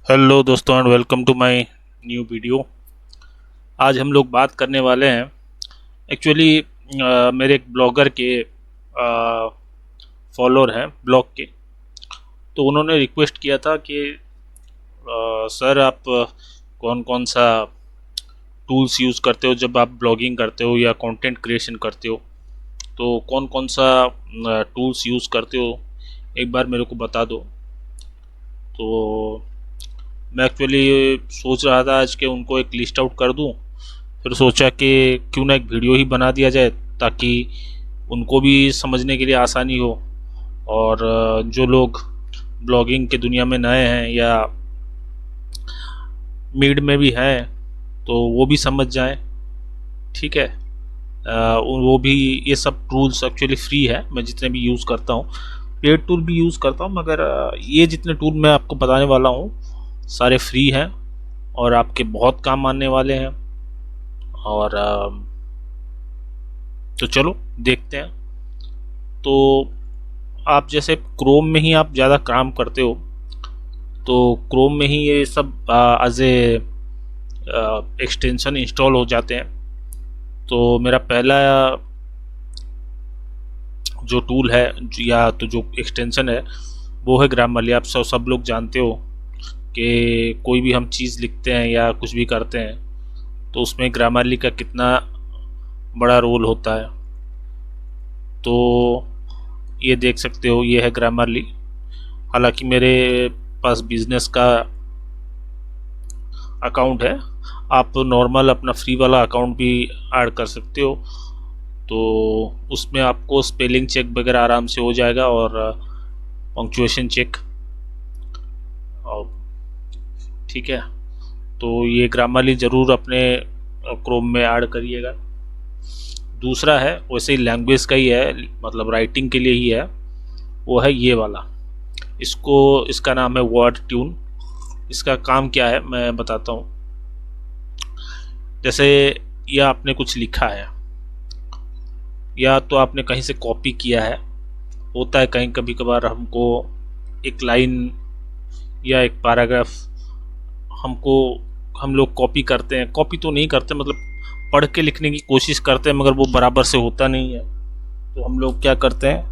Hello दोस्तों and welcome to my new video. आज हम लोग बात करने वाले हैं एक्चुअली मेरे एक ब्लॉगर के फॉलोअर हैं ब्लॉग के। तो उन्होंने रिक्वेस्ट किया था कि सर आप कौन कौन सा टूल्स यूज़ करते हो जब आप ब्लॉगिंग करते हो या कंटेंट क्रिएशन करते हो। तो कौन कौन सा टूल्स यूज़ करते हो एक बार मेरे को बता दो। तो मैं एक्चुअली सोच रहा था आज के उनको एक लिस्ट आउट कर दूं। फिर सोचा कि क्यों ना एक वीडियो ही बना दिया जाए ताकि उनको भी समझने के लिए आसानी हो। और जो लोग ब्लॉगिंग के दुनिया में नए हैं या मिड में भी हैं तो वो भी समझ जाएं। ठीक है। वो भी ये सब टूल्स एक्चुअली फ्री है। मैं जितने भी यूज़ करता हूँ पेड टूल भी यूज़ करता हूँ, मगर ये जितने टूल मैं आपको बताने वाला हूँ सारे फ्री हैं और आपके बहुत काम आने वाले हैं। और तो चलो देखते हैं। तो आप जैसे क्रोम में ही आप ज़्यादा काम करते हो तो क्रोम में ही ये सब एज ए एक्सटेंशन इंस्टॉल हो जाते हैं। तो मेरा पहला जो टूल है या तो जो एक्सटेंशन है वो है ग्रामरली। आप सब लोग जानते हो कि कोई भी हम चीज़ लिखते हैं या कुछ भी करते हैं तो उसमें ग्रामरली का कितना बड़ा रोल होता है। तो ये देख सकते हो ये है ग्रामरली। हालांकि मेरे पास बिजनेस का अकाउंट है, आप नॉर्मल अपना फ्री वाला अकाउंट भी ऐड कर सकते हो। तो उसमें आपको स्पेलिंग चेक वगैरह आराम से हो जाएगा और पंक्चुएशन चेक। और ठीक है, तो ये ग्रामरली ज़रूर अपने क्रोम में ऐड करिएगा। दूसरा है वैसे ही लैंग्वेज का ही है, मतलब राइटिंग के लिए ही है, वो है ये वाला। इसका नाम है वर्ड ट्यून। इसका काम क्या है मैं बताता हूँ। जैसे ये आपने कुछ लिखा है या तो आपने कहीं से कॉपी किया है, होता है कहीं कभी कभार हमको एक लाइन या एक पैराग्राफ हमको हम लोग कॉपी करते हैं, कॉपी तो नहीं करते मतलब पढ़ के लिखने की कोशिश करते हैं मगर वो बराबर से होता नहीं है। तो हम लोग क्या करते हैं,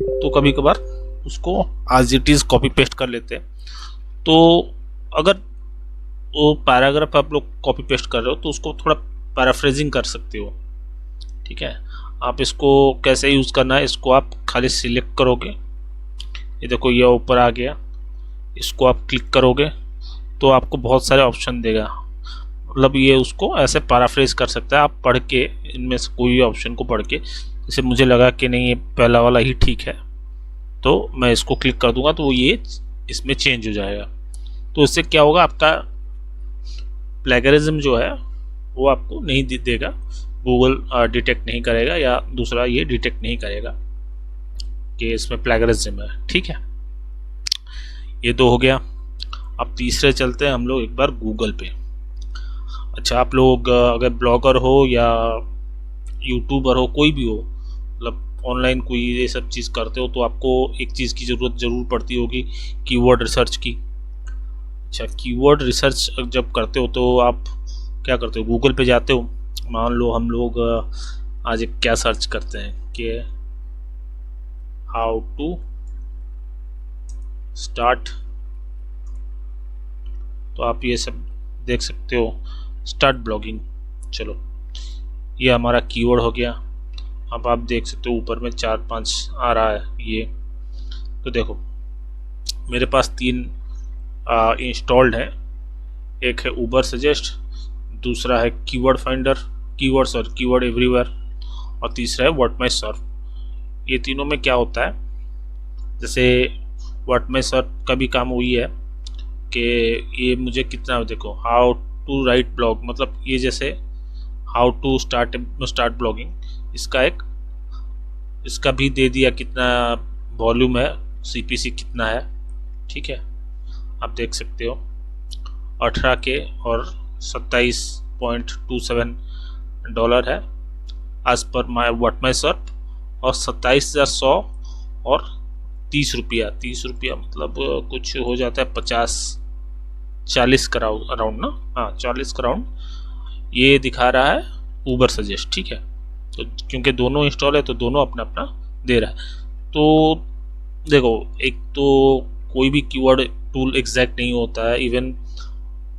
तो कभी कभार उसको as it is copy paste कर लेते हैं। तो अगर वो पैराग्राफ आप लोग कॉपी पेस्ट कर रहे हो तो उसको थोड़ा पैराफ्रेजिंग कर सकते हो। ठीक है, आप इसको कैसे यूज़ करना है, इसको आप खाली सिलेक्ट करोगे, ये देखो ये ऊपर आ गया, इसको आप क्लिक करोगे तो आपको बहुत सारे ऑप्शन देगा। मतलब ये उसको ऐसे पैराफ्रेज कर सकता है, आप पढ़ के इनमें से कोई भी ऑप्शन को पढ़ के, जैसे मुझे लगा कि नहीं ये पहला वाला ही ठीक है तो मैं इसको क्लिक कर दूंगा तो ये इसमें चेंज हो जाएगा। तो इससे क्या होगा, आपका प्लेगरिज्म जो है वो आपको नहीं देगा, गूगल डिटेक्ट नहीं करेगा या दूसरा ये डिटेक्ट नहीं करेगा कि इसमें प्लेगरिज्म है। ठीक है, ये तो हो गया। अब तीसरे चलते हैं हम लोग एक बार गूगल पे। अच्छा, आप लोग अगर ब्लॉगर हो या यूट्यूबर हो, कोई भी हो, मतलब ऑनलाइन कोई ये सब चीज़ करते हो तो आपको एक चीज़ की ज़रूरत ज़रूर पड़ती होगी, कीवर्ड रिसर्च की। अच्छा, कीवर्ड रिसर्च जब करते हो तो आप क्या करते हो, गूगल पे जाते हो। मान लो हम लोग आज एक क्या सर्च करते हैं कि हाउ टू स्टार्ट, तो आप ये सब देख सकते हो, स्टार्ट ब्लॉगिंग। चलो ये हमारा कीवर्ड हो गया। अब आप देख सकते हो ऊपर में 4-5 आ रहा है ये। तो देखो मेरे पास 3 इंस्टॉल्ड है। एक है ऊबर सजेस्ट, दूसरा है कीवर्ड फाइंडर, कीवर्ड एवरीवेयर, और तीसरा है व्हाट माय सर्फ। ये तीनों में क्या होता है, जैसे व्हाट माय सर्फ का भी काम वही है कि ये मुझे कितना, देखो हाउ टू राइट ब्लॉग, मतलब ये जैसे हाउ टू स्टार्ट ब्लॉगिंग, इसका भी दे दिया कितना वॉल्यूम है, सीपीसी कितना है। ठीक है, आप देख सकते हो 18K और 27.27 डॉलर है as per what my Surf, और 27,100 और 30 रुपया मतलब कुछ हो जाता है 50 40 अराउंड ना, हाँ 40 अराउंड ये दिखा रहा है ऊबर सजेस्ट, ठीक है। तो क्योंकि दोनों इंस्टॉल है तो दोनों अपना अपना दे रहा है। तो देखो, एक तो कोई भी कीवर्ड टूल एग्जैक्ट नहीं होता है। इवन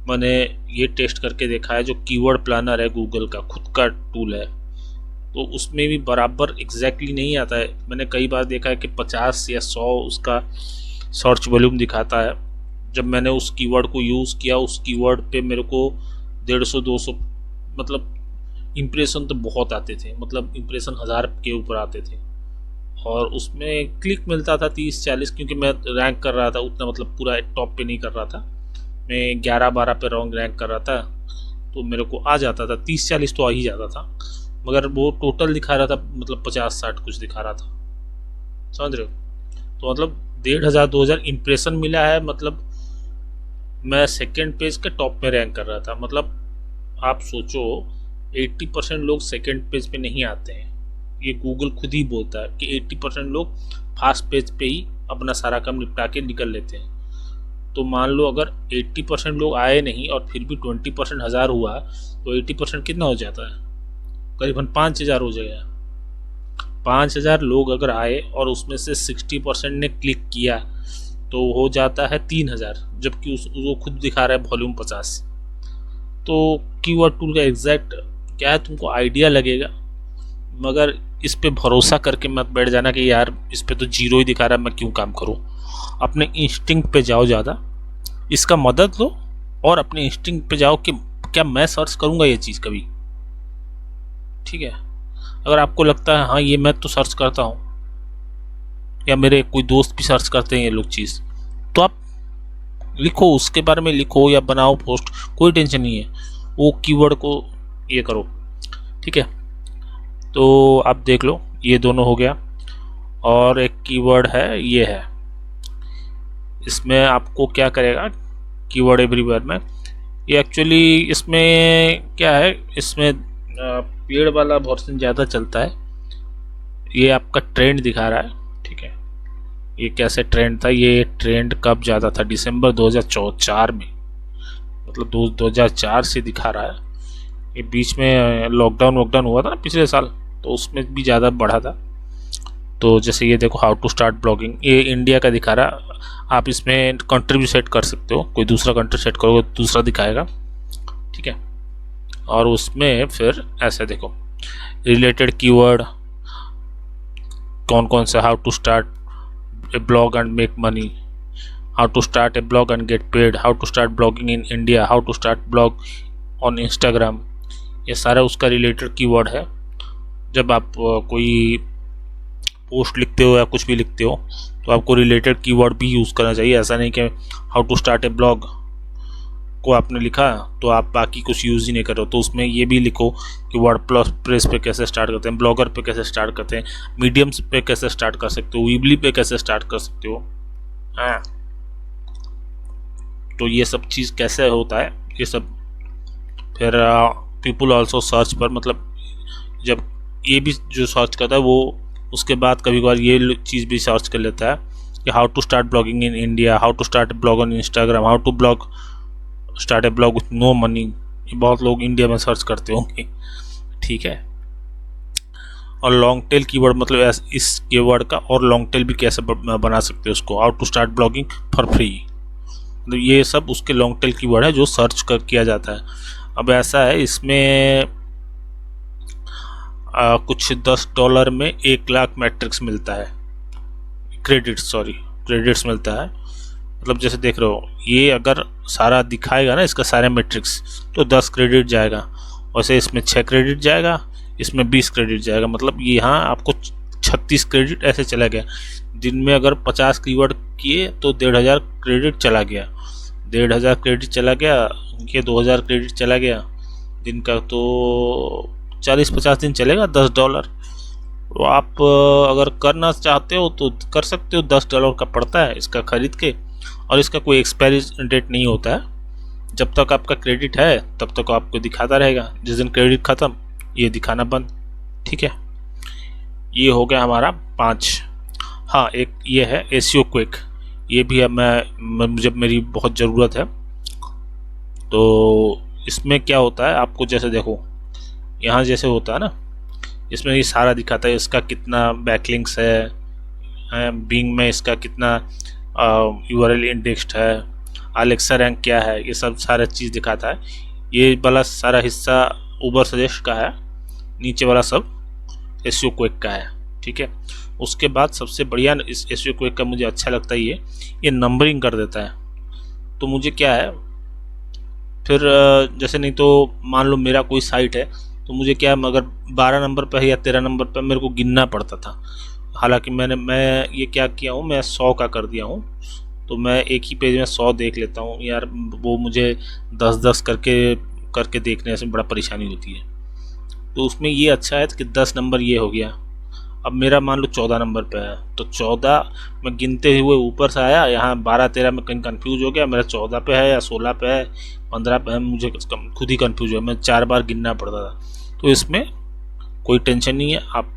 मैंने ये टेस्ट करके देखा है, जो कीवर्ड प्लानर है गूगल का खुद का टूल है, तो उसमें भी बराबर एग्जैक्टली नहीं आता है। मैंने कई बार देखा है कि 50 या 100 उसका सर्च वॉल्यूम दिखाता है। जब मैंने उस कीवर्ड को यूज़ किया, उस कीवर्ड पे मेरे को 150-200 मतलब इम्प्रेशन तो बहुत आते थे, मतलब इम्प्रेशन 1000 के ऊपर आते थे, और उसमें क्लिक मिलता था 30-40, क्योंकि मैं रैंक कर रहा था उतना, मतलब पूरा टॉप पे नहीं कर रहा था, मैं 11-12 पे रैंक कर रहा था, तो मेरे को आ जाता था 30-40 तो आ ही जाता था। मगर वो टोटल दिखा रहा था मतलब 50-60 कुछ दिखा रहा था, समझ रहे हो। तो मतलब 1500-2000 इम्प्रेशन मिला है, मतलब मैं सेकेंड पेज के टॉप में रैंक कर रहा था। मतलब आप सोचो 80% लोग सेकेंड पेज पे नहीं आते हैं, ये गूगल खुद ही बोलता है कि 80% लोग फर्स्ट पेज पे ही अपना सारा काम निपटा के निकल लेते हैं। तो मान लो अगर 80% लोग आए नहीं और फिर भी 20% 1000 हुआ, तो 80% कितना हो जाता है, करीबन 5000 हो जाएगा। 5000 लोग अगर आए और उसमें से 60% ने क्लिक किया तो हो जाता है 3000, जबकि वो खुद दिखा रहा है वॉल्यूम 50। तो कीवर्ड टूल का एग्जैक्ट क्या है तुमको आइडिया लगेगा, मगर इस पे भरोसा करके मत बैठ जाना कि यार इस पे तो 0 ही दिखा रहा है, मैं क्यों काम करूँ। अपने इंस्टिंक्ट पे जाओ, ज़्यादा इसका मदद लो और अपने इंस्टिंक्ट पे जाओ कि क्या मैं सर्च करूँगा ये चीज़ कभी, ठीक है। अगर आपको लगता है हाँ ये मैं तो सर्च करता हूँ, या मेरे कोई दोस्त भी सर्च करते हैं ये लोग चीज़, तो आप लिखो, उसके बारे में लिखो या बनाओ पोस्ट, कोई टेंशन नहीं है, वो कीवर्ड को ये करो, ठीक है। तो आप देख लो ये दोनों हो गया, और एक कीवर्ड है ये है, इसमें आपको क्या करेगा कीवर्ड एवरीवेयर में, ये एक्चुअली इसमें क्या है, इसमें पेड़ वाला वर्जन ज़्यादा चलता है। ये आपका ट्रेंड दिखा रहा है, ठीक है। ये कैसे ट्रेंड था, ये ट्रेंड कब ज़्यादा था, दिसंबर 2004 में, मतलब 2004 से दिखा रहा है। ये बीच में लॉकडाउन हुआ था ना पिछले साल, तो उसमें भी ज़्यादा बढ़ा था। तो जैसे ये देखो हाउ टू स्टार्ट ब्लॉगिंग, ये इंडिया का दिखा रहा, आप इसमें कंट्री भी सेट कर सकते हो, कोई दूसरा कंट्री सेट करोगे तो दूसरा दिखाएगा, ठीक है। और उसमें फिर ऐसे देखो रिलेटेड कीवर्ड कौन कौन सा, how to start a blog and make money, how to start a blog and get paid, how to start blogging in India, how to start blog on Instagram, ये सारा उसका रिलेटेड कीवर्ड है। जब आप कोई पोस्ट लिखते हो या कुछ भी लिखते हो तो आपको रिलेटेड कीवर्ड भी यूज़ करना चाहिए। ऐसा नहीं कि how to start a blog को आपने लिखा तो आप बाकी कुछ यूज़ ही नहीं करो, तो उसमें ये भी लिखो कि वर्डप्रेस पे कैसे स्टार्ट करते हैं, ब्लॉगर पे कैसे स्टार्ट करते हैं, मीडियम्स पे कैसे स्टार्ट कर सकते हो, वीबली पे कैसे स्टार्ट कर सकते हो। हाँ, तो ये सब चीज़ कैसे होता है ये सब। फिर पीपल आल्सो सर्च पर, मतलब जब ये भी जो सर्च करता है वो उसके बाद कभी कभार ये चीज़ भी सर्च कर लेता है कि how to start blogging in India, how to start blog on Instagram, how to start a blog with no money. ये बहुत लोग इंडिया में सर्च करते होंगे, ठीक है। और लॉन्ग टेल कीवर्ड, मतलब इस कीवर्ड का और लॉन्ग टेल भी कैसे बना सकते हैं उसको, how to start blogging for free, तो ये सब उसके लॉन्ग टेल कीवर्ड है जो सर्च किया जाता है। अब ऐसा है इसमें कुछ $10 में 1 लाख मैट्रिक्स मिलता है, क्रेडिट्स मिलता है। मतलब जैसे देख रहे हो ये अगर सारा दिखाएगा ना इसका सारे मैट्रिक्स तो 10 क्रेडिट जाएगा, वैसे इसमें 6 क्रेडिट जाएगा, इसमें 20 क्रेडिट जाएगा, मतलब यहाँ आपको 36 क्रेडिट ऐसे चला गया। दिन में अगर 50 कीवर्ड किए तो 1500 क्रेडिट चला गया, 1500 क्रेडिट चला गया, ये 2000 क्रेडिट चला गया दिन का, तो 40-50 दिन चलेगा $10। तो आप अगर करना चाहते हो तो कर सकते हो, $10 का पड़ता है इसका खरीद के, और इसका कोई एक्सपायरी डेट नहीं होता है, जब तक आपका क्रेडिट है तब तक आपको दिखाता रहेगा, जिस दिन क्रेडिट ख़त्म ये दिखाना बंद, ठीक है। ये हो गया हमारा 5। हाँ, एक ये है एसईओ क्विक, ये भी अब मैं जब मेरी बहुत ज़रूरत है तो इसमें क्या होता है, आपको जैसे देखो यहाँ जैसे होता है ना, इसमें ये सारा दिखाता है, इसका कितना बैकलिंक्स है, बिंग में इसका कितना यूआरएल इंडेक्स्ड है, अलेक्सा रैंक क्या है, ये सब सारा चीज़ दिखाता है। ये वाला सारा हिस्सा उबर सजेस्ट का है, नीचे वाला सब एसईओ क्विक का है, ठीक है। उसके बाद सबसे बढ़िया इस एसईओ क्विक का मुझे अच्छा लगता है ये नंबरिंग कर देता है। तो मुझे क्या है फिर जैसे नहीं तो मान लो मेरा कोई साइट है, तो मुझे क्या है अगर 12 नंबर पर या 13 नंबर पर मेरे को गिनना पड़ता था। हालांकि मैं ये क्या किया हूँ, मैं 100 का कर दिया हूँ, तो मैं एक ही पेज में 100 देख लेता हूँ यार। वो मुझे 10-10 करके करके देखने से बड़ा परेशानी होती है। तो उसमें ये अच्छा है कि 10 नंबर ये हो गया। अब मेरा मान लो 14 नंबर पे है, तो 14 मैं गिनते हुए ऊपर से आया, यहाँ 12-13 में कहीं कंफ्यूज हो गया, मेरा 14 पे है या 16 पे है, 15 पे है, मुझे खुद ही कंफ्यूज हुआ, मैं 4 बार गिनना पड़ता था। तो इसमें कोई टेंशन नहीं है, आप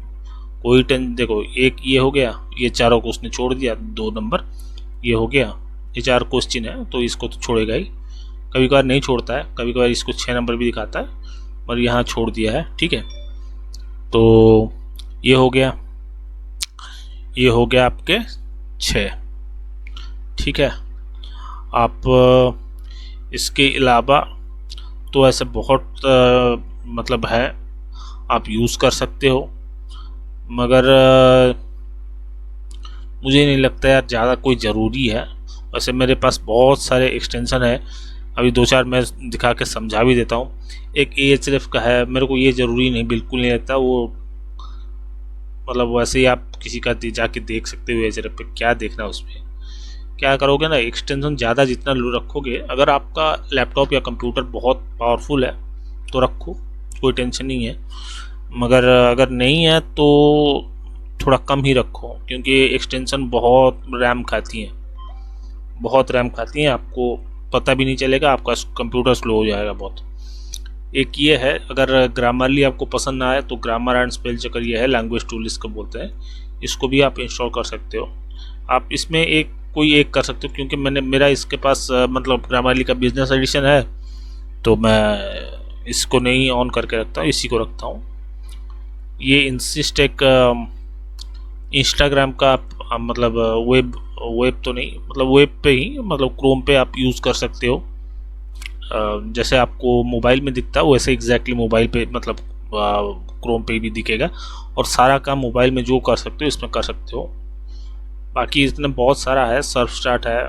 कोई देखो एक ये हो गया, ये चारों को उसने छोड़ दिया, 2 नंबर ये हो गया, ये 4 क्वेश्चन है तो इसको तो छोड़ेगा ही। कभी कभार नहीं छोड़ता है, कभी कभार इसको 6 नंबर भी दिखाता है, और यहाँ छोड़ दिया है, ठीक है। तो ये हो गया, ये हो गया आपके 6, ठीक है। आप इसके अलावा तो ऐसे बहुत मतलब है, आप यूज़ कर सकते हो, मगर मुझे नहीं लगता यार ज़्यादा कोई ज़रूरी है। वैसे मेरे पास बहुत सारे एक्सटेंशन है, अभी 2-4 मैं दिखा के समझा भी देता हूँ। एक AHREF का है, मेरे को ये ज़रूरी नहीं, बिल्कुल नहीं लगता वो, मतलब वैसे ही आप किसी का जाके देख सकते हो AHREF पे, क्या देखना उसमें। क्या करोगे ना, एक्सटेंशन ज़्यादा जितना रखोगे, अगर आपका लैपटॉप या कंप्यूटर बहुत पावरफुल है तो रखो, कोई टेंशन नहीं है, मगर अगर नहीं है तो थोड़ा कम ही रखो, क्योंकि एक्सटेंशन बहुत रैम खाती हैं, बहुत रैम खाती हैं, आपको पता भी नहीं चलेगा, आपका कंप्यूटर स्लो हो जाएगा बहुत। एक ये है, अगर ग्रामरली आपको पसंद ना आए तो ग्रामर एंड स्पेल चेकर ये है, लैंग्वेज टूल इसको बोलते हैं, इसको भी आप इंस्टॉल कर सकते हो। आप इसमें कोई एक कर सकते हो, क्योंकि मेरा इसके पास मतलब ग्रामरली का बिजनेस एडिशन है, तो मैं इसको नहीं ऑन करके रखता हूँ, इसी को रखता हूँ। ये इंसिस्ट एक इंस्टाग्राम का मतलब वेब तो नहीं, मतलब वेब पे ही, मतलब क्रोम पे आप यूज़ कर सकते हो। जैसे आपको मोबाइल में दिखता है वैसे एग्जैक्टली मोबाइल पे, मतलब क्रोम पे भी दिखेगा, और सारा काम मोबाइल में जो कर सकते हो इसमें कर सकते हो। बाकी इसमें बहुत सारा है, सर्फ स्टार्ट है,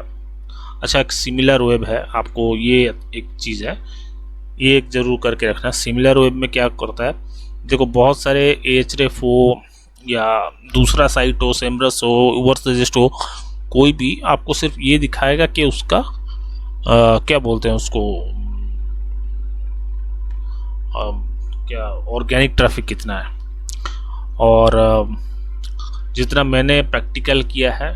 अच्छा एक सिमिलर वेब है, आपको ये एक चीज़ है, ये एक ज़रूर करके रखना। सिमिलर वेब में क्या करता है, देखो बहुत सारे AHREF हो या दूसरा साइट हो, सेमरस हो, उबर सजेस्ट हो, कोई भी आपको सिर्फ ये दिखाएगा कि उसका क्या बोलते हैं उसको, क्या ऑर्गेनिक ट्रैफिक कितना है। और जितना मैंने प्रैक्टिकल किया है,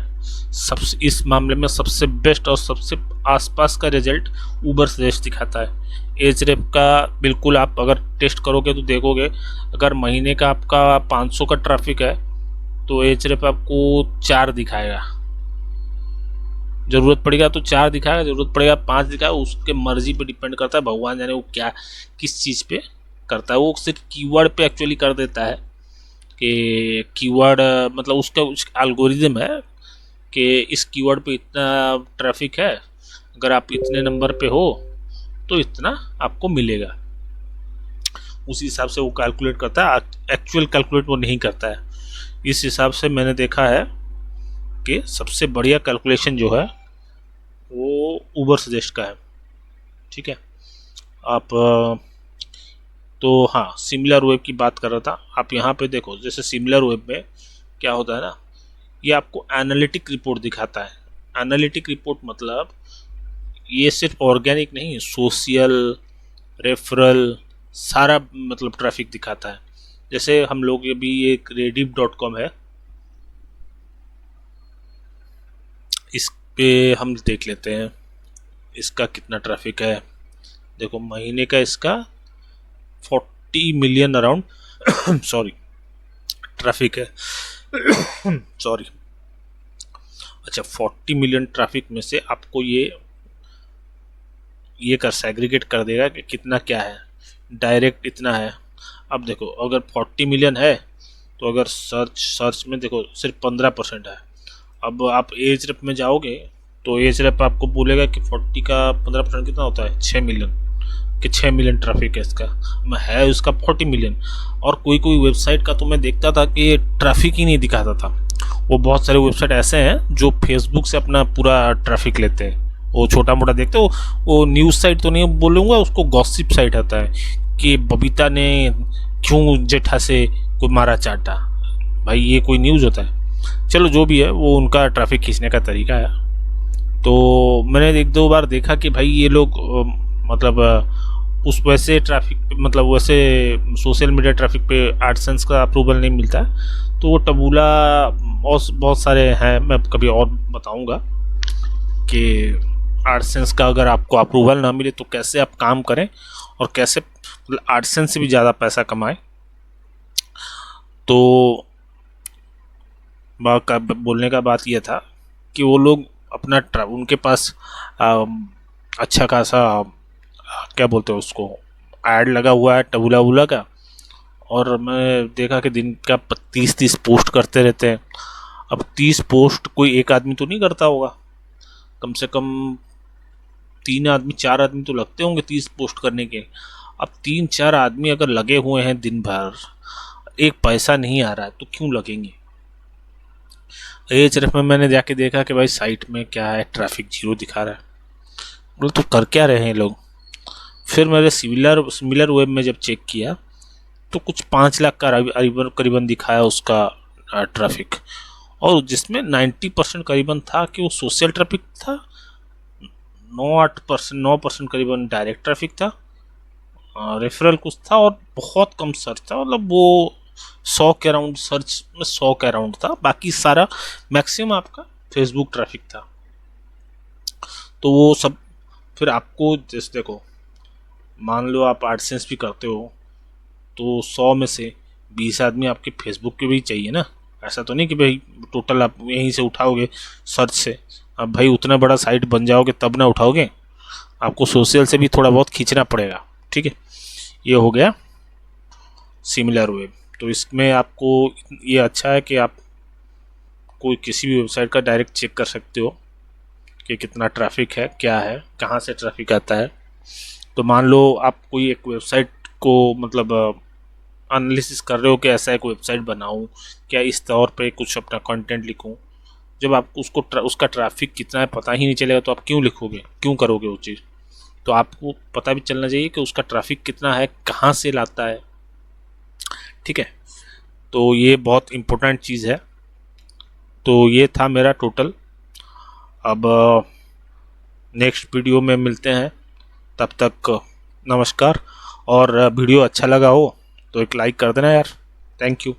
सबसे इस मामले में सबसे बेस्ट और सबसे आसपास का रिजल्ट उबर सजेस्ट दिखाता है। AHREF का बिल्कुल आप अगर टेस्ट करोगे तो देखोगे, अगर महीने का आपका 500 का ट्रैफिक है तो AHREF आपको 4 दिखाएगा, ज़रूरत पड़ेगा तो 4 दिखाएगा, ज़रूरत पड़ेगा 5 दिखाएगा, उसके मर्जी पे डिपेंड करता है, भगवान जाने वो क्या किस चीज़ पे करता है। वो सिर्फ कीवर्ड पे एक्चुअली कर देता है कि कीवर्ड, मतलब उसका एल्गोरिदम है कि इस कीवर्ड पे इतना ट्रैफिक है, अगर आप इतने नंबर पे हो तो इतना आपको मिलेगा, उसी हिसाब से वो कैलकुलेट करता है। एक्चुअल कैलकुलेट वो नहीं करता है। इस हिसाब से मैंने देखा है कि सबसे बढ़िया कैलकुलेशन जो है वो उबर सजेस्ट का है, ठीक है। आप तो हाँ, सिमिलर वेब की बात कर रहा था, आप यहाँ पे देखो, जैसे सिमिलर वेब में क्या होता है ना, ये आपको एनालिटिक रिपोर्ट दिखाता है। एनालिटिक रिपोर्ट मतलब ये सिर्फ ऑर्गेनिक नहीं, सोशल, रेफरल, सारा मतलब ट्रैफिक दिखाता है। जैसे हम लोग अभी एक rediff.com है, इस पे हम देख लेते हैं इसका कितना ट्रैफिक है। देखो महीने का इसका 40 मिलियन अराउंड सॉरी ट्रैफिक है सॉरी। अच्छा, 40 मिलियन ट्रैफिक में से आपको ये ये कर सेग्रीगेट कर देगा कि कितना क्या है, डायरेक्ट इतना है। अब देखो अगर 40 मिलियन है तो अगर सर्च में देखो सिर्फ 15% है। अब आप एज रेप में जाओगे तो एज रेप आपको बोलेगा कि 40 का 15% कितना होता है, 6 मिलियन, कि 6 मिलियन ट्रैफिक है इसका, है उसका 40 मिलियन। और कोई कोई वेबसाइट का तो मैं देखता था कि ट्रैफिक ही नहीं दिखाता था। वो बहुत सारे वेबसाइट ऐसे हैं जो फेसबुक से अपना पूरा ट्रैफिक लेते हैं, वो छोटा मोटा देखते हो। वो न्यूज़ साइट तो नहीं बोलूँगा, उसको गॉसिप साइट आता है कि बबीता ने क्यों जेठा से कोई मारा चाटा। भाई ये कोई न्यूज़ होता है? चलो जो भी है, वो उनका ट्रैफिक खींचने का तरीका है। तो मैंने एक दो बार देखा कि भाई ये लोग मतलब उस वैसे ट्रैफिक मतलब वैसे सोशल मीडिया ट्रैफिक पे एडसेंस का अप्रूवल नहीं मिलता है। तो वो टबूला और बहुत सारे हैं, मैं कभी और बताऊंगा कि एडसेंस का अगर आपको अप्रूवल ना मिले तो कैसे आप काम करें और कैसे एडसेंस से भी ज़्यादा पैसा कमाएं। तो बोलने का बात यह था कि वो लोग अपना उनके पास अच्छा खासा क्या बोलते हैं उसको, ऐड लगा हुआ है टबूला वूला का। और मैं देखा कि दिन का 30-30 पोस्ट करते रहते हैं। अब 30 पोस्ट कोई एक आदमी तो नहीं करता होगा, कम से कम 3 आदमी 4 आदमी तो लगते होंगे 30 पोस्ट करने के। अब 3-4 आदमी अगर लगे हुए हैं दिन भर, एक पैसा नहीं आ रहा है तो क्यों लगेंगे? एच रफ में मैंने जाके देखा कि भाई साइट में क्या है, ट्रैफिक 0 दिखा रहा है। बोले तो कर क्या रहे हैं लोग? फिर मैंने सिमिलर वेब में जब चेक किया तो कुछ 5 लाख का करीबन दिखाया उसका ट्रैफिक, और जिसमें 90% करीबन था कि वो सोशल ट्रैफिक था, 9% करीबन डायरेक्ट ट्रैफिक था, रेफरल कुछ था और बहुत कम सर्च था। मतलब वो 100 के अराउंड, सर्च में 100 के अराउंड था, बाकी सारा मैक्सिमम आपका फेसबुक ट्रैफिक था। तो वो सब फिर आपको जैसे देखो, मान लो आप एडसेंस भी करते हो तो 100 में से 20 आदमी आपके फेसबुक के भी चाहिए ना। ऐसा तो नहीं कि भाई टोटल आप यहीं से उठाओगे सर्च से। अब भाई उतना बड़ा साइट बन जाओगे तब ना उठाओगे, आपको सोशल से भी थोड़ा बहुत खींचना पड़ेगा। ठीक है, ये हो गया सिमिलर वेब। तो इसमें आपको ये अच्छा है कि आप कोई किसी भी वेबसाइट का डायरेक्ट चेक कर सकते हो कि कितना ट्रैफिक है, क्या है, कहाँ से ट्रैफिक आता है। तो मान लो आप कोई एक वेबसाइट को मतलब एनालिसिस कर रहे हो कि ऐसा एक वेबसाइट बनाऊं, क्या इस तौर पे कुछ अपना कंटेंट लिखूं। जब आपको उसका ट्रैफिक कितना है पता ही नहीं चलेगा तो आप क्यों लिखोगे, क्यों करोगे वो चीज़? तो आपको पता भी चलना चाहिए कि उसका ट्रैफिक कितना है, कहाँ से लाता है। ठीक है, तो ये बहुत इम्पोर्टेंट चीज़ है। तो ये था मेरा टोटल। अब नेक्स्ट वीडियो में मिलते हैं, तब तक नमस्कार। और वीडियो अच्छा लगा हो तो एक लाइक कर देना यार। Thank you.